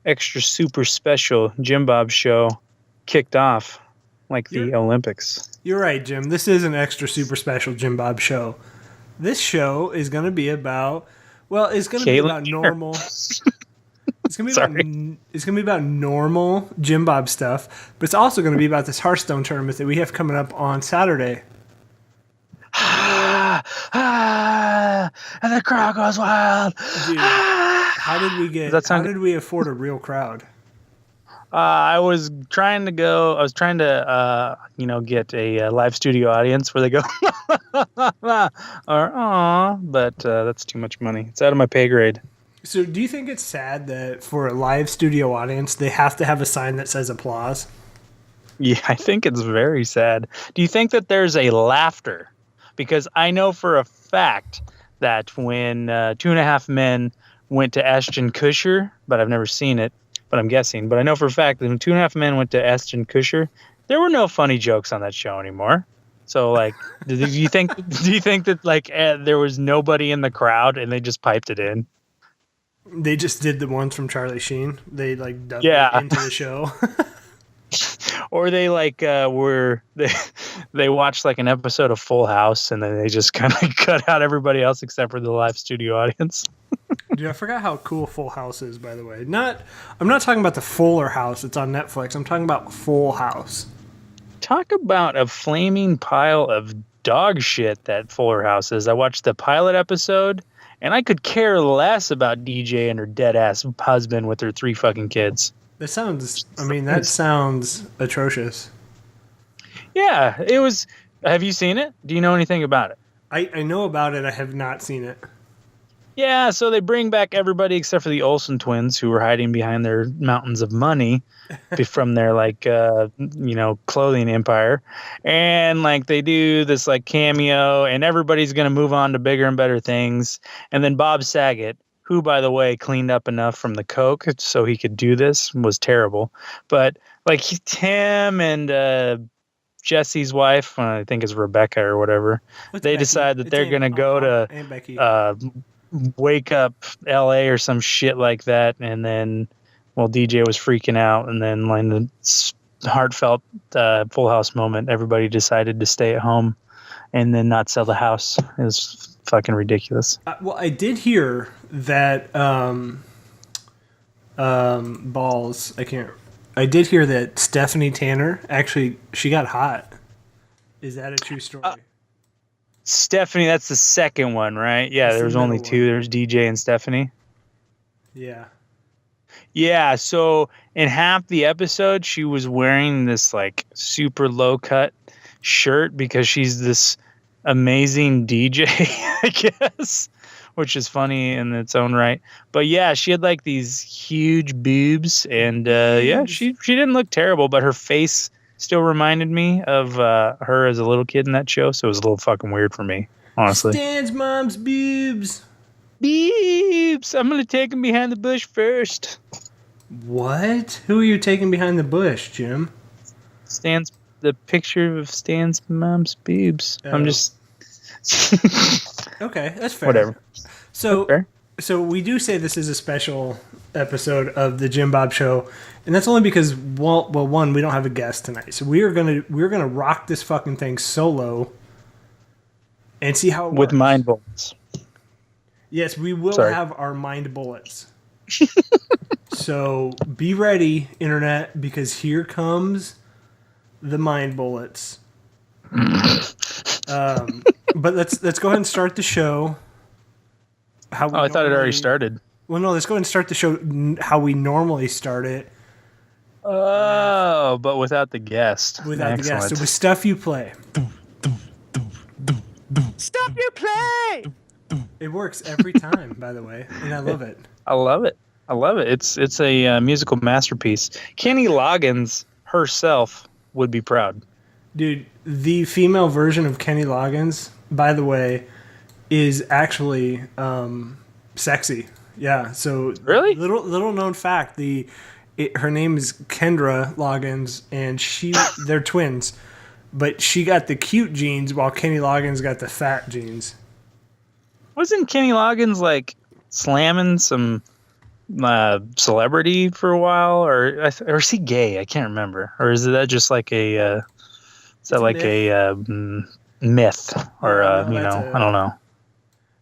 extra super special JimBob show kicked off like the Olympics. You're right, Jim. This is an extra super special JimBob show. This show is going to be about, well, it's going to be about normal. It's gonna be about normal JimBob stuff, but it's also going to be about this Hearthstone tournament that we have coming up on Saturday. And the crowd goes wild. Dude, how did we afford a real crowd? I was trying to get a live studio audience where they go, or aw, but that's too much money. It's out of my pay grade. So do you think it's sad that for a live studio audience, they have to have a sign that says applause? Yeah, I think it's very sad. Do you think that there's a laughter? Because I know for a fact that when 2.5 Men went to Ashton Kutcher, but I've never seen it, but I'm guessing. But I know for a fact that when 2.5 Men went to Ashton Kutcher, there were no funny jokes on that show anymore. So, like, do you think that like there was nobody in the crowd and they just piped it in? They just did the ones from Charlie Sheen. They like dubbed it into the show. Or they like they watched like an episode of Full House and then they just kind of cut out everybody else except for the live studio audience. Dude, I forgot how cool Full House is, by the way. I'm not talking about the Fuller House. It's on Netflix. I'm talking about Full House. Talk about a flaming pile of dog shit that Fuller House is. I watched the pilot episode. And I could care less about DJ and her dead-ass husband with her 3 fucking kids. That sounds atrocious. Yeah, it was... Have you seen it? Do you know anything about it? I know about it. I have not seen it. Yeah, so they bring back everybody except for the Olsen twins who were hiding behind their mountains of money from their clothing empire. And like they do this like cameo and everybody's going to move on to bigger and better things. And then Bob Saget, who by the way cleaned up enough from the coke so he could do this, was terrible. But like him and Jesse's wife, I think is Rebecca or whatever, they decide that they're going to go to Wake Up LA or some shit like that. And then, well, DJ was freaking out. And then like the heartfelt Full House moment, everybody decided to stay at home and then not sell the house. It was fucking ridiculous. Well, I did hear that I did hear that Stephanie Tanner, actually, she got hot. Is that a true story? Stephanie, that's the second one, right? Yeah, there was only 2. There's DJ and Stephanie. Yeah. Yeah, so in half the episode, she was wearing this like super low cut shirt because she's this amazing DJ, I guess, which is funny in its own right. But yeah, she had like these huge boobs, and she didn't look terrible, but her face still reminded me of her as a little kid in that show, so it was a little fucking weird for me, honestly. Stan's mom's boobs. Boobs! I'm gonna take him behind the bush first. What? Who are you taking behind the bush, Jim? The picture of Stan's mom's boobs. Oh. I'm just... Okay, that's fair. Whatever. So we do say this is a special episode of the JimBob Show, and that's only because one, we don't have a guest tonight, so we're gonna rock this fucking thing solo and see how it works. With mind bullets. Yes, we will have our mind bullets. So be ready, internet, because here comes the mind bullets. But let's go ahead and start the show. I thought it already started. Well, no, let's go ahead and start the show how we normally start it. Oh, but without the guest. Without the guest. So with stuff you play. Stuff you play! It works every time, by the way, and I love it. I love it. It's a musical masterpiece. Kenny Loggins herself would be proud. Dude, the female version of Kenny Loggins, by the way, is actually sexy. Yeah. So really, little known fact: her name is Kendra Loggins, and they're twins, but she got the cute genes while Kenny Loggins got the fat genes. Wasn't Kenny Loggins like slamming some celebrity for a while, or is he gay? I can't remember. Or is that just like a myth? Or no, I don't know.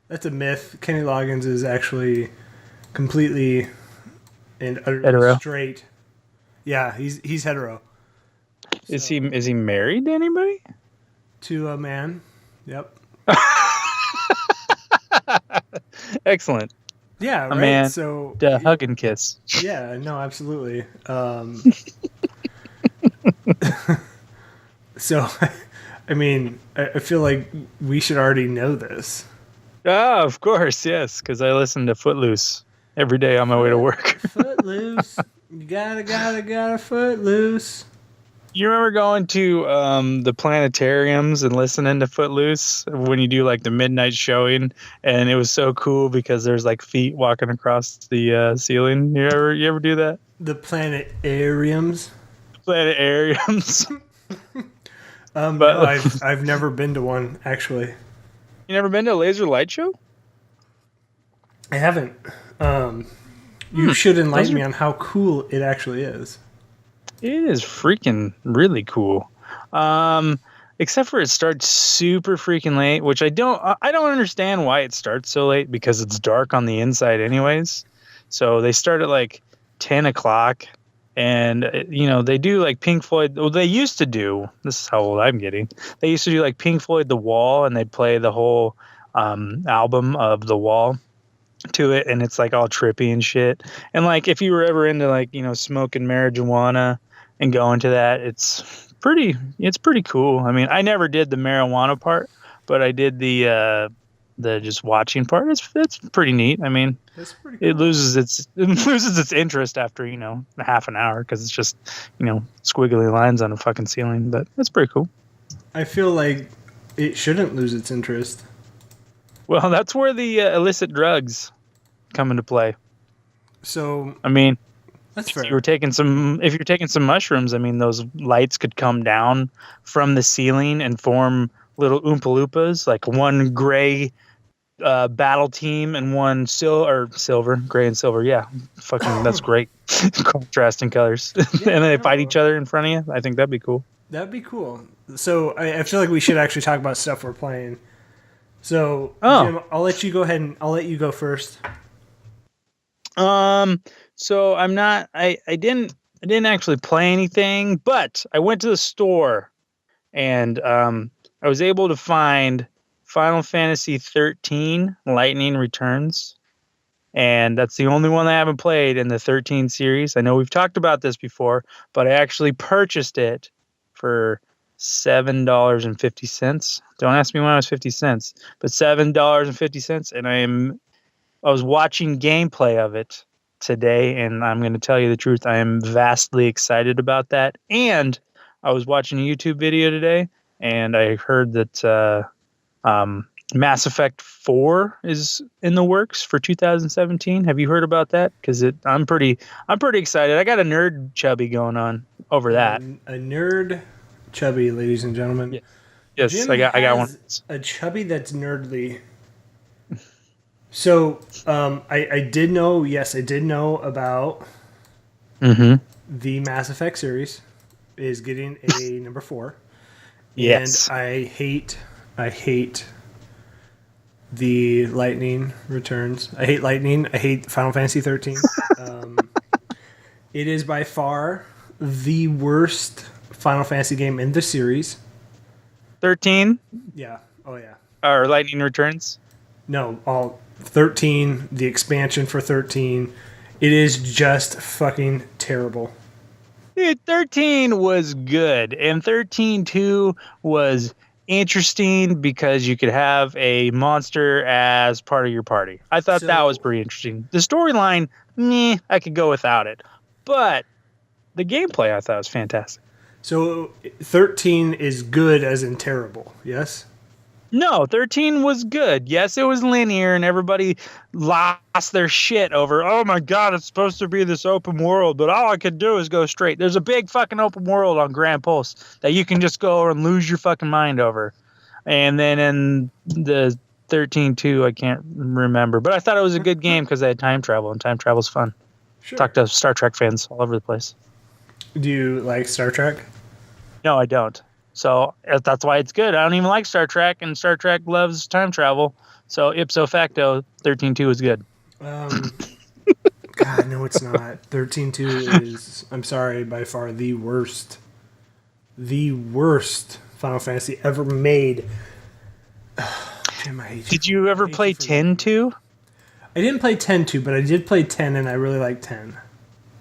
That's a myth. Kenny Loggins is actually completely and utterly Hetero. straight. Yeah, he's hetero. Is he married to anybody? To a man. Yep. Excellent. Yeah, right. Man, so hug and kiss. Yeah, no, absolutely. So, I mean, I feel like we should already know this. Oh, of course, yes, because I listen to Footloose every day on my way to work. Footloose. You gotta Footloose. You remember going to the planetariums and listening to Footloose when you do like the midnight showing, and it was so cool because there's like feet walking across the ceiling. You ever do that? The planetariums. Planetariums. No, I've never been to one actually. You never been to a laser light show? I haven't. You should enlighten me on how cool it actually is. It is freaking really cool. Except for it starts super freaking late, which I don't understand why it starts so late, because it's dark on the inside anyways. So they start at like 10 o'clock, and they do like Pink Floyd. Well, they used to do, this is how old I'm getting. They used to do like Pink Floyd The Wall, and they'd play the whole album of The Wall to it, and it's like all trippy and shit. And like if you were ever into like smoking marijuana and going to that, it's pretty cool. I mean, I never did the marijuana part, but I did the just watching part. It's pretty neat. I mean, that's pretty cool. It loses its interest after half an hour, because it's just squiggly lines on a fucking ceiling. But it's pretty cool. I feel like it shouldn't lose its interest. Well, that's where the illicit drugs come into play. So I mean, that's fair. If you're taking some mushrooms, I mean, those lights could come down from the ceiling and form little Oompa Loompas, like one gray battle team and one silver, gray and silver. Yeah, fucking, that's great. Contrasting colors. Yeah, and then they fight each other in front of you. I think that'd be cool. That'd be cool. So I feel like we should actually talk about stuff we're playing. So, Jim, I'll let you go ahead and I'll let you go first. So I didn't actually play anything, but I went to the store and I was able to find Final Fantasy 13 Lightning Returns. And that's the only one I haven't played in the 13 series. I know we've talked about this before, but I actually purchased it for $7.50. Don't ask me when I was 50 cents, but $7.50. And I was watching gameplay of it today, and I'm going to tell you the truth. I am vastly excited about that. And I was watching a YouTube video today, and I heard that Mass Effect 4 is in the works for 2017. Have you heard about that? Because I'm pretty excited. I got a nerd chubby going on over that. A nerd chubby, ladies and gentlemen. Yeah. Yes, Jim I got one. A chubby that's nerdly. So, I did know about the Mass Effect series is getting a number 4. Yes. And I hate the Lightning Returns. I hate Lightning. I hate Final Fantasy 13. It is by far the worst Final Fantasy game in the series. 13? Yeah. Oh, yeah. Or Lightning Returns? No, all 13, the expansion for 13. It is just fucking terrible. Dude, 13 was good, and 13-2 was interesting because you could have a monster as part of your party. I thought that was pretty interesting. The storyline, I could go without it. But the gameplay I thought was fantastic. So 13 is good as in terrible, yes? No, 13 was good. Yes, it was linear, and everybody lost their shit over, oh my god, it's supposed to be this open world, but all I could do is go straight. There's a big fucking open world on Grand Pulse that you can just go and lose your fucking mind over. And then in the 13-2, I can't remember. But I thought it was a good game because I had time travel, and time travel's fun. Sure. Talk to Star Trek fans all over the place. Do you like Star Trek? No, I don't. So that's why it's good. I don't even like Star Trek, and Star Trek loves time travel. So ipso facto, 13-2 is good. God, no, it's not. 13-2 is, I'm sorry, by far the worst Final Fantasy ever made. Jim, I hate you. Did you ever play 10-2? I didn't play 10-2, but I did play 10, and I really liked 10.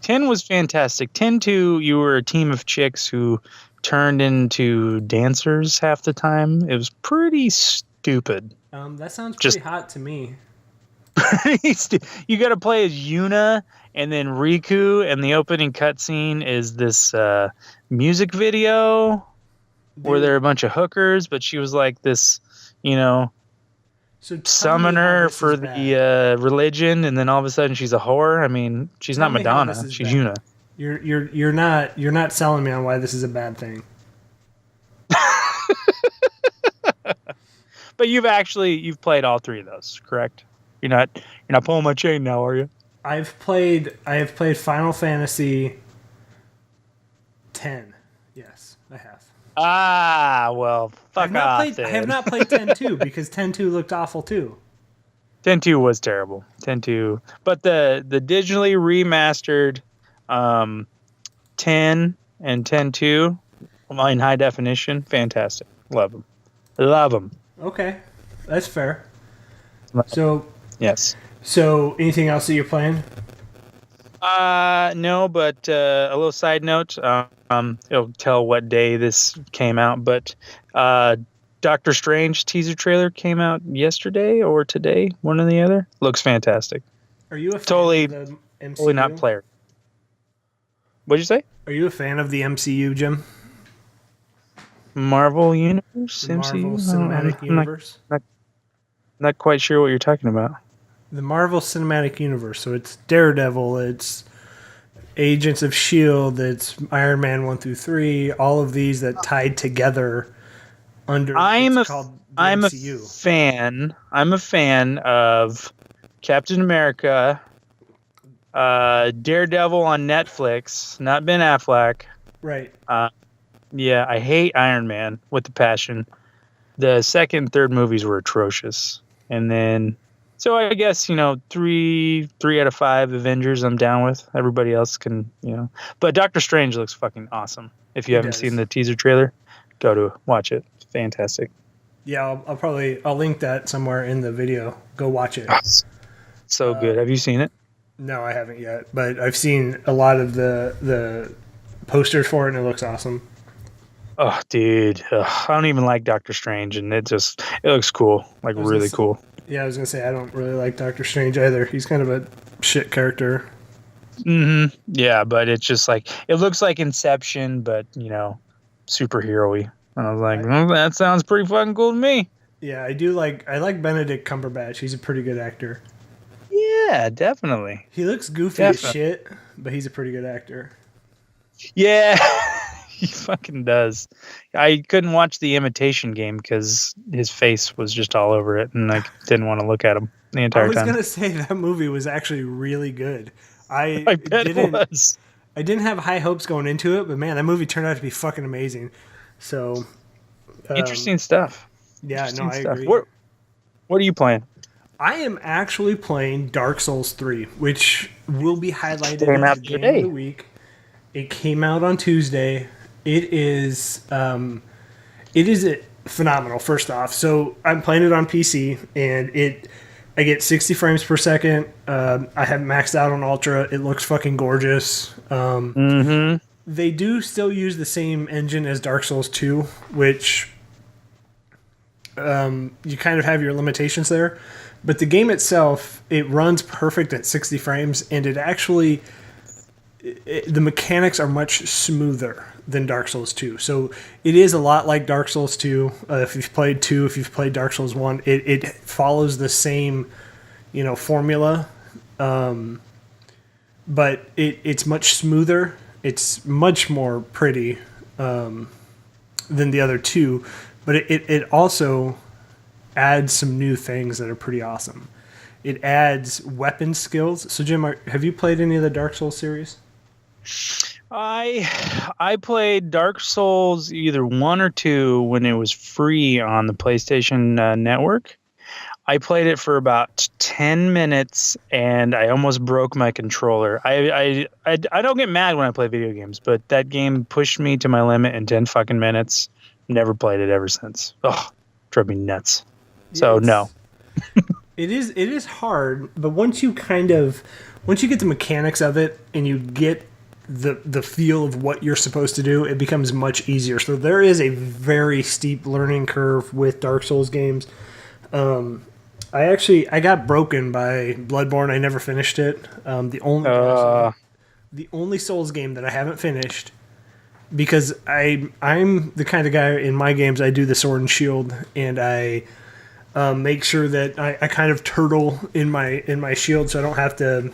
10 was fantastic. 10-2, you were a team of chicks who turned into dancers half the time. It was pretty stupid. That sounds pretty hot to me. You got to play as Yuna and then Riku, and the opening cutscene is this music video where there are a bunch of hookers, but she was like this, summoner for the religion, and then all of a sudden she's a whore. I mean, she's not Madonna, she's Yuna. You're not selling me on why this is a bad thing. But you've played all three of those, correct? You're not pulling my chain now, are you? I have played Final Fantasy 10. Yes, I have. Ah, well, fuck off. I have not played 10-2 because 10-2 looked awful too. 10-2 was terrible. 10-2, but the digitally remastered 10 and 10-2 in high definition, fantastic. Love them. Okay, that's fair. So yes. So anything else that you're playing? No, but a little side note. It'll tell what day this came out, but Doctor Strange teaser trailer came out yesterday or today, one or the other. Looks fantastic. Are you a fan totally, of the MCU? Totally not player. What'd you say? Are you a fan of the MCU, Jim? Marvel Universe? The MCU? Marvel Cinematic Universe? Not quite sure what you're talking about. The Marvel Cinematic Universe. So it's Daredevil, it's Agents of S.H.I.E.L.D., it's Iron Man 1 through 3, all of these that tied together under called the MCU. I'm a fan of Captain America, Daredevil on Netflix, not Ben Affleck. Right. Yeah, I hate Iron Man with a passion. The second and third movies were atrocious. And then, so I guess, 3 out of 5 Avengers I'm down with. Everybody else can, But Doctor Strange looks fucking awesome. If you haven't seen the teaser trailer, go to watch it. It's fantastic. Yeah, I'll link that somewhere in the video. Go watch it. So good. Have you seen it? No, I haven't yet. But I've seen a lot of the posters for it, and it looks awesome. Oh, dude. I don't even like Doctor Strange, and it looks cool. Like, really cool. Yeah, I was going to say, I don't really like Doctor Strange either. He's kind of a shit character. Mm-hmm. Yeah, but it's just like, it looks like Inception, but, superhero-y. And I was like, that sounds pretty fucking cool to me. Yeah, I like Benedict Cumberbatch. He's a pretty good actor. Yeah, definitely. He looks goofy as shit, but he's a pretty good actor. Yeah. He fucking does. I couldn't watch The Imitation Game because his face was just all over it, and I didn't want to look at him the entire time. I was going to say that movie was actually really good. I bet it was. I didn't have high hopes going into it, but man, that movie turned out to be fucking amazing. So interesting stuff. Yeah, I agree. What are you playing? I am actually playing Dark Souls 3, which will be highlighted as the game of the week. It came out on Tuesday. It is phenomenal. First off, so I'm playing it on PC, and I get 60 frames per second. I have maxed out on Ultra. It looks fucking gorgeous. They do still use the same engine as Dark Souls 2, which you kind of have your limitations there. But the game itself, it runs perfect at 60 frames, and it actually the mechanics are much smoother than Dark Souls 2. So it is a lot like Dark Souls 2. If you've played 2, if you've played Dark Souls 1, it follows the same, formula. But it's much smoother. It's much more pretty than the other two. But it also adds some new things that are pretty awesome. It adds weapon skills. So, Jim, have you played any of the Dark Souls series? I played Dark Souls either 1 or 2 when it was free on the PlayStation Network. I played it for about 10 minutes and I almost broke my controller. I don't get mad when I play video games, but that game pushed me to my limit in 10 fucking minutes. Never played it ever since. Ugh, drove me nuts. So no. It is hard, but once you get the mechanics of it and you get the feel of what you're supposed to do, it becomes much easier. So there is a very steep learning curve with Dark Souls games. I got broken by Bloodborne. I never finished it. The only Souls game that I haven't finished, because I'm the kind of guy in my games, I do the sword and shield, and I make sure that I kind of turtle in my shield, so I don't have to,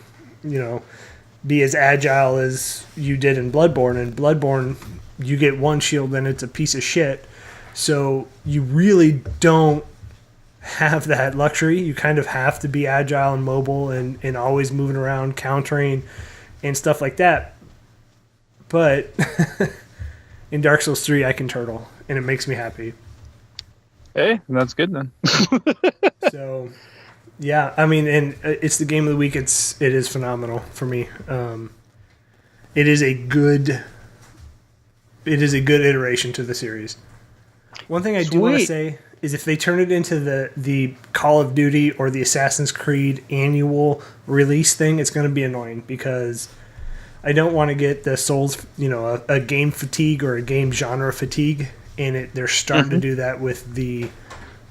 be as agile as you did in Bloodborne. In Bloodborne, you get one shield and it's a piece of shit. So you really don't have that luxury. You kind of have to be agile and mobile and always moving around, countering and stuff like that. But in Dark Souls 3, I can turtle, and it makes me happy. Hey, that's good then. So, yeah, I mean, and it's the game of the week. It is phenomenal for me. It is a good iteration to the series. One thing I do want to say is if they turn it into the Call of Duty or the Assassin's Creed annual release thing, it's going to be annoying, because I don't want to get the Souls, a game fatigue or a game genre fatigue, and they're starting to do that with the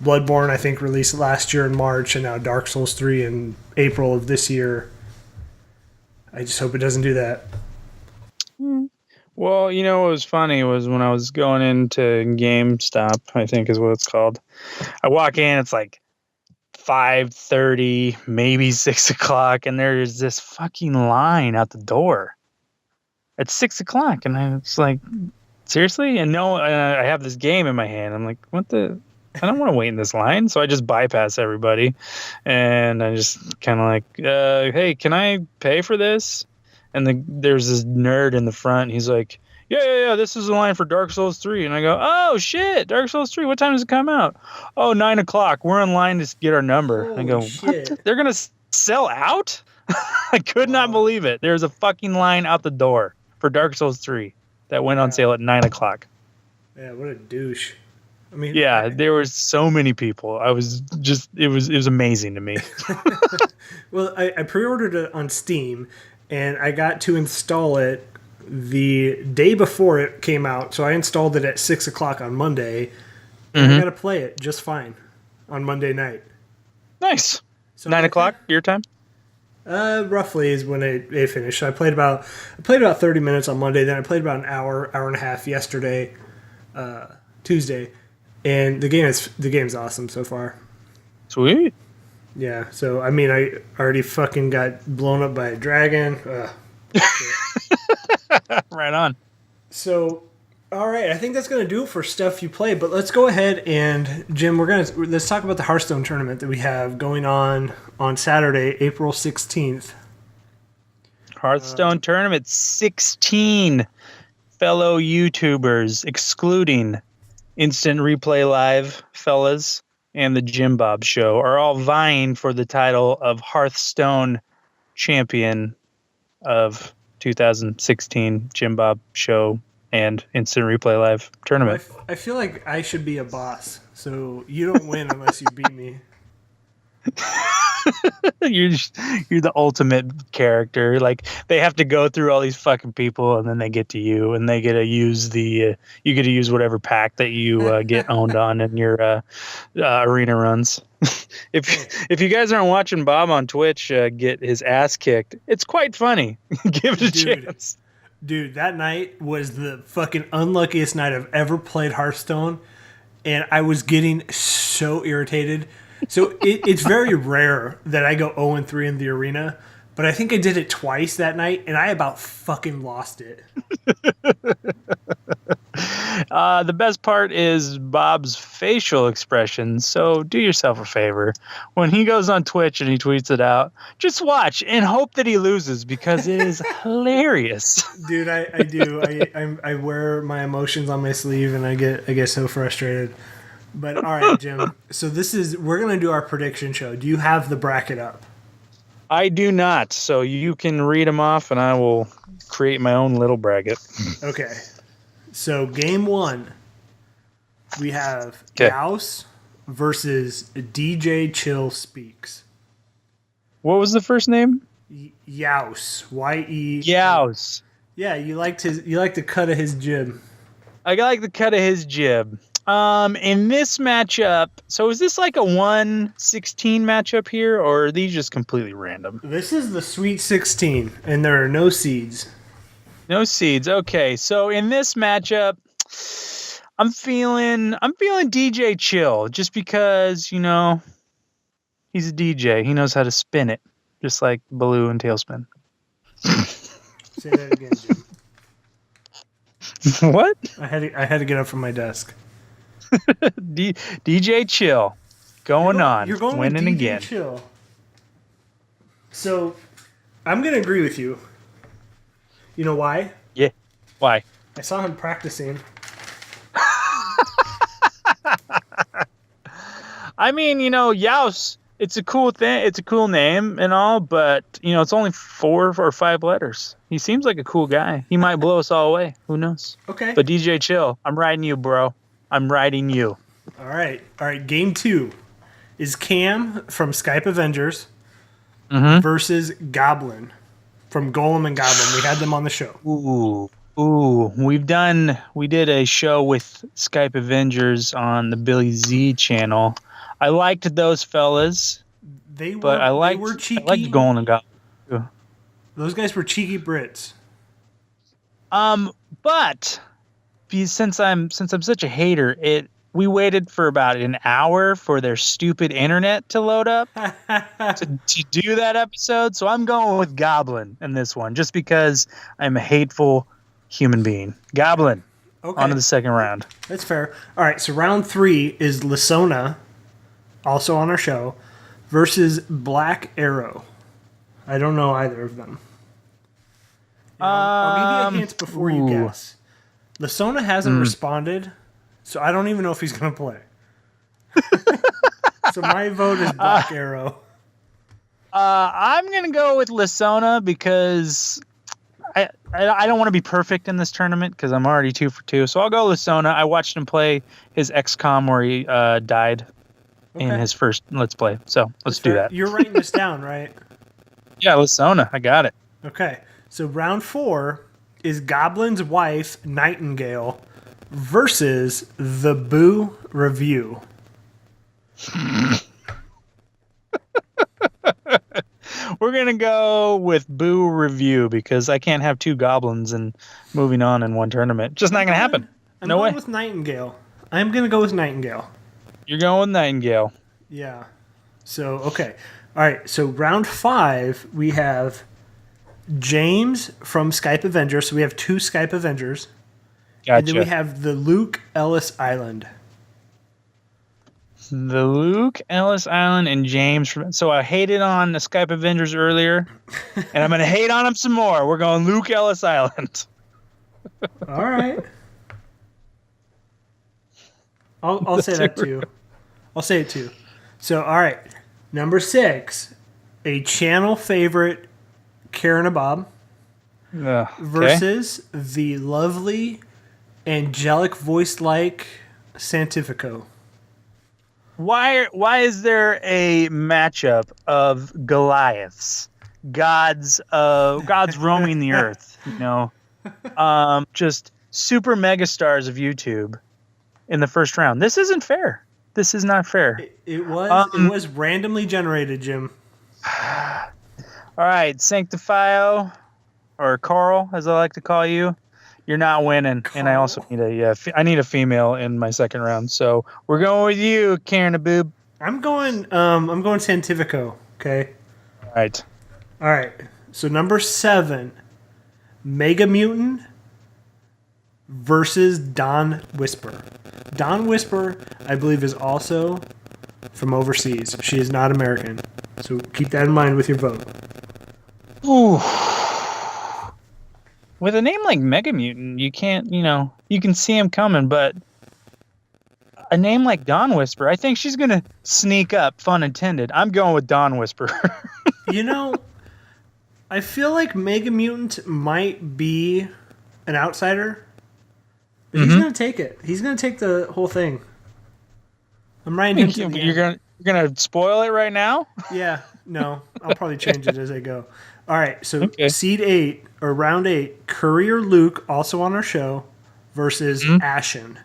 Bloodborne, I think, released last year in March, and now Dark Souls 3 in April of this year. I just hope it doesn't do that. Well, what was funny was when I was going into GameStop, I think is what it's called. I walk in, it's like 5:30, maybe 6 o'clock, and there's this fucking line out the door. It's 6 o'clock, and I was like, seriously? And no, I have this game in my hand. I'm like, what the... I don't want to wait in this line, so I just bypass everybody, and I just kind of like, hey, can I pay for this? And there's this nerd in the front. He's like, yeah, this is the line for Dark Souls 3. And I go, oh, shit, Dark Souls 3, what time does it come out? Oh, 9 o'clock. We're in line to get our number. Holy I go, shit. What? They're going to sell out? I could not believe it. There's a fucking line out the door for Dark Souls 3 that went on sale at 9 o'clock. Yeah, what a douche. I mean, there were so many people. I was just, it was amazing to me. Well, I pre-ordered it on Steam, and I got to install it the day before it came out. So I installed it at 6 o'clock on Monday, and I got to play it just fine on Monday night. Nice. So 9 o'clock your time? Roughly is when it finished. So I played about 30 minutes on Monday. Then I played about an hour and a half yesterday, Tuesday. And the game's awesome so far. Sweet. Yeah, so I mean, I already fucking got blown up by a dragon. Right on. So, all right, I think that's gonna do it for stuff you play. But let's go ahead and Jim, let's talk about the Hearthstone tournament that we have going on Saturday, April 16th. Hearthstone Tournament, 16 fellow YouTubers, excluding Instant Replay Live fellas and the JimBob Show, are all vying for the title of Hearthstone Champion of 2016 JimBob Show and Instant Replay Live Tournament. I feel like I should be a boss, so you don't win unless you beat me. You're the ultimate character. Like, they have to go through all these fucking people, and then they get to you, and they get to use you get to use whatever pack that you get owned on in your arena runs. If you guys aren't watching Bob on Twitch get his ass kicked, it's quite funny. Give it a chance. Dude, that night was the fucking unluckiest night I've ever played Hearthstone, and I was getting so irritated. So it's very rare that I go 0-3 in the arena, but I think I did it twice that night, and I about fucking lost it. The best part is Bob's facial expression. So do yourself a favor. When he goes on Twitch and he tweets it out, just watch and hope that he loses because it is hilarious. Dude, I do. I wear my emotions on my sleeve and I get so frustrated. But all right, Jim. So we're gonna do our prediction show. Do you have the bracket up? I do not. So you can read them off and I will create my own little bracket. Okay. So game 1, we have Okay. Yaus versus DJ Chill Speaks. What was the first name? Yaus. Y-E. Yaus. Yeah, you liked the cut of his jib. I like the cut of his jib. In this matchup, so is this like a 1/16 matchup here, or are these just completely random? This is the Sweet 16, and there are no seeds. No seeds. Okay, so in this matchup, I'm feeling DJ Chill just because, you know, he's a DJ. He knows how to spin it, just like Baloo and Tailspin. Say that again, Jim. What? I had to get up from my desk. DJ Chill, going on, You're going winning with DJ again. Chill. So, I'm gonna agree with you. You know why? Yeah. Why? I saw him practicing. I mean, you know, Yaus, it's a cool thing. It's a cool name and all, but, you know, it's only 4 or 5 letters. He seems like a cool guy. He might blow us all away. Who knows? Okay. But DJ Chill, I'm riding you, bro. I'm riding you. All right. Game 2 is Cam from Skype Avengers versus Goblin from Golem and Goblin. We had them on the show. Ooh. We did a show with Skype Avengers on the Billy Z channel. I liked those fellas. They were cheeky. I liked Golem and Goblin too. Those guys were cheeky Brits. But since I'm such a hater, we waited for about an hour for their stupid internet to load up to do that episode. So I'm going with Goblin in this one, just because I'm a hateful human being. Goblin. Okay. On to the second round. That's fair. All right, so round 3 is Lasona, also on our show, versus Black Arrow. I don't know either of them. I'll give you a hint before you guess. Lasona hasn't responded, so I don't even know if he's going to play. So my vote is Black Arrow. I'm going to go with Lasona because I don't want to be perfect in this tournament because I'm already 2 for 2. So I'll go Lasona. I watched him play his XCOM where he died in his first Let's Play. So let's do that. You're writing this down, right? Yeah, Lasona. I got it. Okay. So round 4 is Goblin's wife, Nightingale, versus the Boo Review. We're going to go with Boo Review because I can't have 2 goblins and moving on in one tournament. Just not going to happen. I'm no way. going with Nightingale. I'm going to go with Nightingale. You're going with Nightingale. Yeah. So, okay. All right. So round 5, we have James from Skype Avengers. So we have 2 Skype Avengers. Gotcha. And then we have the Luke Ellis Island. The Luke Ellis Island and James. So I hated on the Skype Avengers earlier, and I'm going to hate on him some more. We're going Luke Ellis Island. All right. I'll say that too. I'll say it too. So, all right. Number 6, a channel favorite, Karen and Bob, versus the lovely, angelic voice-like Santifico. Why is there a matchup of Goliaths, gods roaming the earth? You know, just super mega stars of YouTube in the first round. This isn't fair. This is not fair. It was randomly generated, Jim. All right, Sanctifio, or Carl, as I like to call you. You're not winning, Carl. And I also need a female in my second round. So we're going with you, Karen Aboob. I'm going Santifico. Okay. All right. So number 7, Mega Mutant versus Dawn Whisper. Dawn Whisper, I believe, is also from overseas. She is not American. So keep that in mind with your vote. Ooh. With a name like Mega Mutant, you can't, you can see him coming, but a name like Dawn Whisper, I think she's going to sneak up, fun intended. I'm going with Dawn Whisper. I feel like Mega Mutant might be an outsider, but he's going to take it. He's going to take the whole thing. I'm writing him to the You're gonna spoil it right now? Yeah, no. I'll probably change it as I go. All right, so Seed 8, or Round 8, Courier Luke, also on our show, versus Ashen.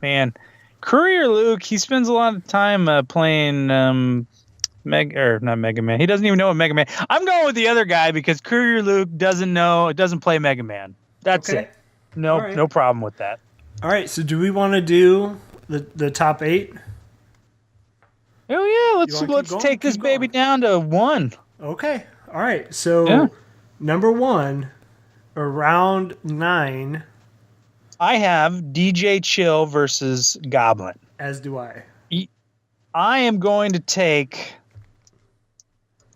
Man. Courier Luke, he spends a lot of time playing not Mega Man. He doesn't even know what Mega Man. I'm going with the other guy because Courier Luke doesn't play Mega Man. That's it. No problem with that. All right, so do we want to do the top 8? Oh yeah, let's take this baby down to 1. Okay. All right. So number 1, or round 9. I have DJ Chill versus Goblin. As do I. I am going to take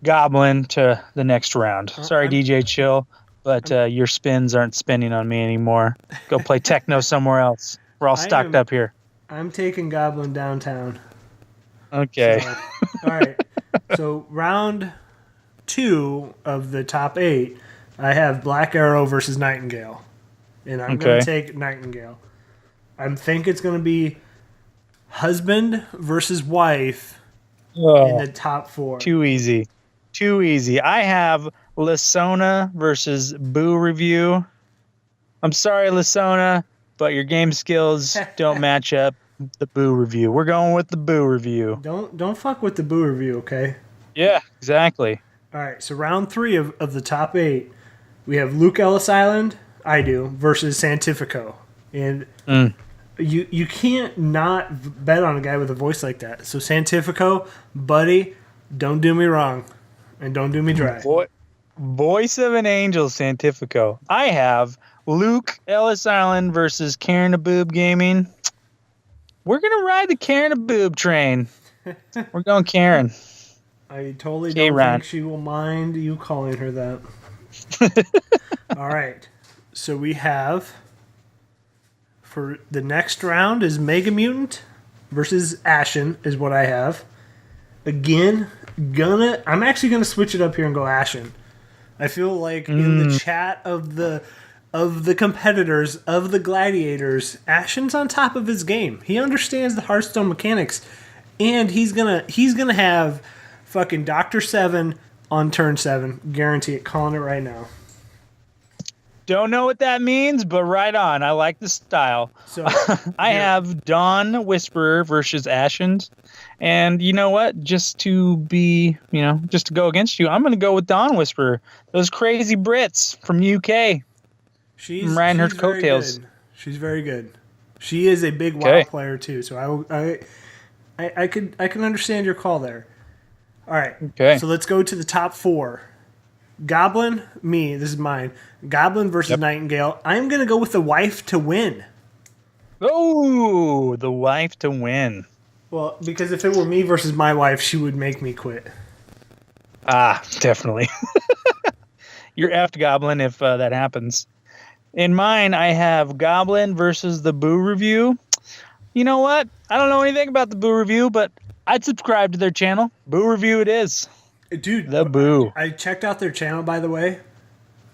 Goblin to the next round. Sorry, DJ Chill, but your spins aren't spinning on me anymore. Go play techno somewhere else. We're all stocked up here. I'm taking Goblin downtown. Okay. So, all right. So round 2 of the top 8, I have Black Arrow versus Nightingale. And I'm going to take Nightingale. I think it's going to be husband versus wife in the top 4. Too easy. I have Lasona versus Boo Review. I'm sorry, Lasona, but your game skills don't match up the Boo Review. We're going with the Boo Review. Don't fuck with the Boo Review, okay? Yeah, exactly. All right, so round 3 of the top 8, we have Luke Ellis Island, I do, versus Santifico. And you can't not bet on a guy with a voice like that. So Santifico, buddy, don't do me wrong. And don't do me dry. Voice of an angel, Santifico. I have Luke Ellis Island versus Karen Aboob Gaming. We're going to ride the Karen Aboob train. We're going Karen. I totally don't think she will mind you calling her that. All right. So we have, for the next round, is Mega Mutant versus Ashen is what I have. Again, I'm actually gonna switch it up here and go Ashen. I feel like in the chat of the competitors, of the gladiators, Ashen's on top of his game. He understands the Hearthstone mechanics, and he's gonna have fucking Dr. 7 on turn 7. Guarantee it. Calling it right now. Don't know what that means, but right on. I like the style. So I have Dawn Whisperer versus Ashen's. And you know what? Just to go against you, I'm going to go with Dawn Whisperer. Those crazy Brits from UK. I'm riding her coattails. She's very good. She is a big WoW player too. So I can understand your call there. All right. Okay. So let's go to the top 4. Goblin, this is mine. Goblin versus Nightingale. I'm going to go with the wife to win. Oh, the wife to win. Well, because if it were me versus my wife, she would make me quit. Ah, definitely. You're effed, Goblin, if that happens. In mine, I have Goblin versus the Boo Review. You know what? I don't know anything about the Boo Review, but I'd subscribe to their channel. Boo Review it is. Dude, the Boo. I checked out their channel, by the way,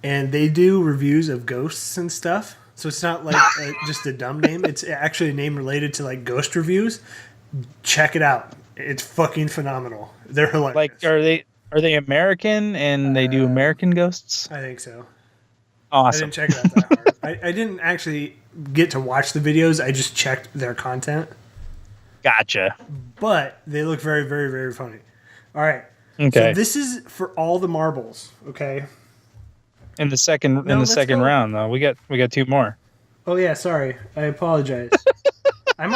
and they do reviews of ghosts and stuff. So it's not like just a dumb name. It's actually a name related to like ghost reviews. Check it out. It's fucking phenomenal. They're hilarious. Like, are they American and they do American ghosts? I think so. Awesome. I didn't check it out that hard. I didn't actually get to watch the videos. I just checked their content. Gotcha. But they look very, very, very funny. All right. Okay. So this is for all the marbles, okay? In the second round though. We got 2 more. Oh yeah, sorry. I apologize. I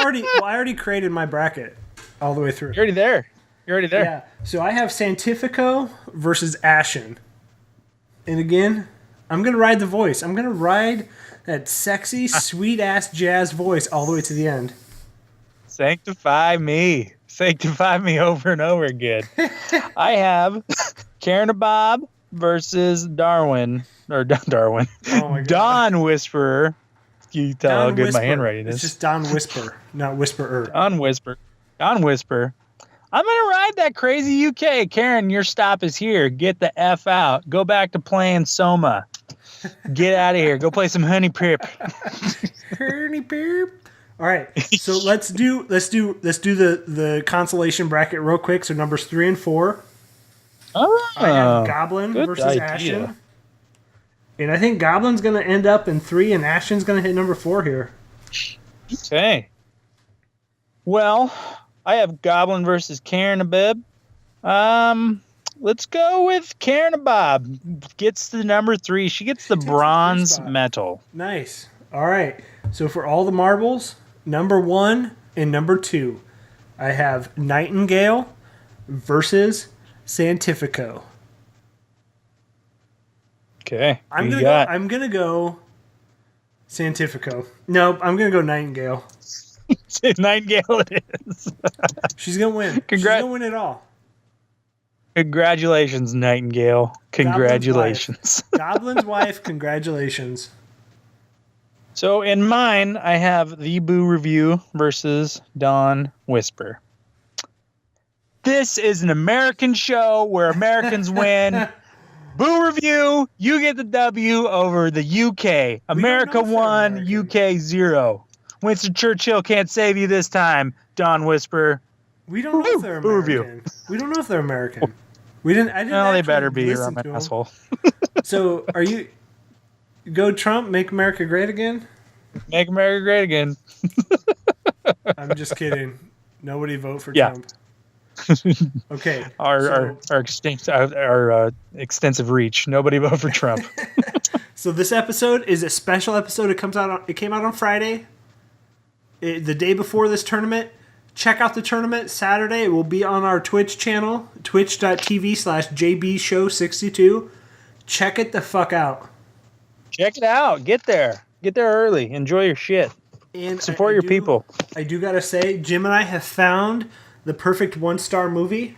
already created my bracket all the way through. You're already there. Yeah. So I have Santifico versus Ashen. And again, I'm going to ride the voice. I'm going to ride that sexy, sweet-ass jazz voice all the way to the end. Sanctify me. Sanctify me over and over again. I have Karen and Bob versus Darwin. Or Darwin. Oh my God. Don Whisperer. You tell Don how good Whisper. my handwriting is. It's just Don Whisper, not Whisperer. Don Whisper. Don Whisper. I'm going to ride that crazy UK. Karen, your stop is here. Get the F out. Go back to playing Soma. Get out of here. Go play some Honey Pip. Honey Pip. All right. So let's do the consolation bracket real quick. So numbers 3 and 4. Oh, I have Goblin versus idea. Ashton. And I think Goblin's going to end up in 3 and Ashton's going to hit number 4 here. Okay. Well, I have Goblin versus Karen and Bob. Let's go with Karen and Bob. Gets the number 3. She gets the bronze medal. Nice. All right. So for all the marbles, number 1 and number 2, I have Nightingale versus Santifico. Okay. I'm gonna go Santifico. No, I'm gonna go Nightingale. Nightingale it is. She's gonna win. She's gonna win it all. Congratulations, Nightingale. Congratulations. Goblin's wife, congratulations. So in mine, I have The Boo Review versus Don Whisper. This is an American show where Americans win. Boo Review, you get the W over the UK. America 1, UK 0. Winston Churchill can't save you this time, Don Whisper. We don't know if they're American. Boo Review. We don't know if they're American. I didn't. Well, they better be, or I'm an asshole. So, are you? Go Trump, make America great again? Make America great again. I'm just kidding. Nobody vote for Trump. Okay. Our extensive reach. Nobody vote for Trump. So this episode is a special episode. It came out on Friday, the day before this tournament. Check out the tournament Saturday. It will be on our Twitch channel, twitch.tv/jbshow62. Check it the fuck out. Check it out. Get there. Get there early. Enjoy your shit. And support your people. I do gotta say, Jim and I have found the perfect 1-star movie,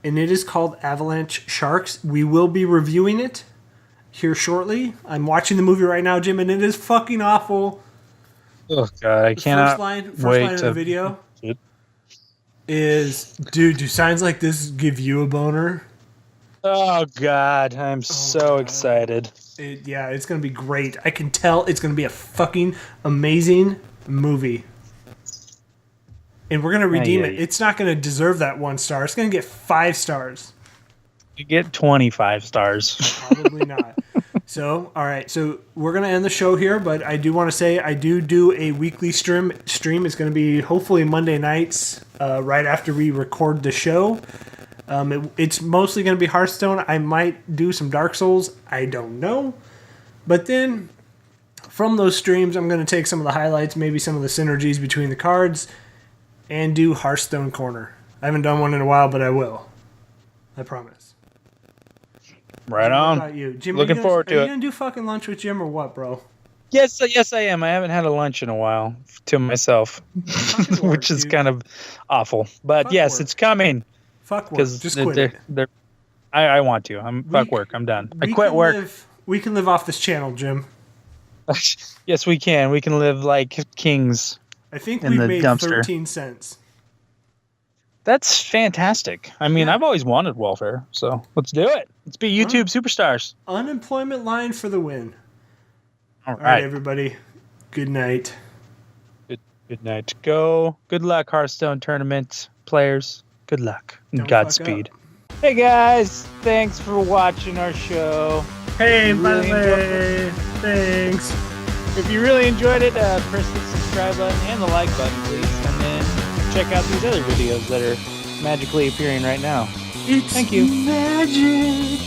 and it is called Avalanche Sharks. We will be reviewing it here shortly. I'm watching the movie right now, Jim, and it is fucking awful. Oh god, I cannot first line of the video is, dude, do signs like this give you a boner? Oh god, I'm so excited. It's gonna be great. I can tell it's gonna be a fucking amazing movie. And we're gonna redeem it. It's not gonna deserve that 1 star. It's gonna get 5 stars. You get 25 stars. Probably not. So, all right. So we're gonna end the show here, but I do want to say I do a weekly stream. It's gonna be hopefully Monday nights, right after we record the show. It's mostly gonna be Hearthstone. I might do some Dark Souls. I don't know. But then from those streams, I'm gonna take some of the highlights, maybe some of the synergies between the cards, and do Hearthstone Corner. I haven't done one in a while, but I will. I promise. Right on. What about you? Jim, looking forward to it. Are you going to do fucking lunch with Jim or what, bro? Yes, I am. I haven't had a lunch in a while to myself, which is kind of awful. But fuck yes, work. It's coming. Fuck work. Just quit it. I want to. Fuck work. I'm done. I quit work. We can live off this channel, Jim. Yes, we can. We can live like kings. I think we made dumpster. 13 cents. That's fantastic. I mean, I've always wanted welfare, so let's do it. Let's be YouTube superstars. Unemployment line for the win. All right, everybody. Good night. Good night. Go. Good luck, Hearthstone Tournament players. Good luck. And Godspeed. Hey, guys. Thanks for watching our show. Hey, by the way, thanks. If you really enjoyed it, press the subscribe button and the like button, please. And then check out these other videos that are magically appearing right now. Thank you. Magic.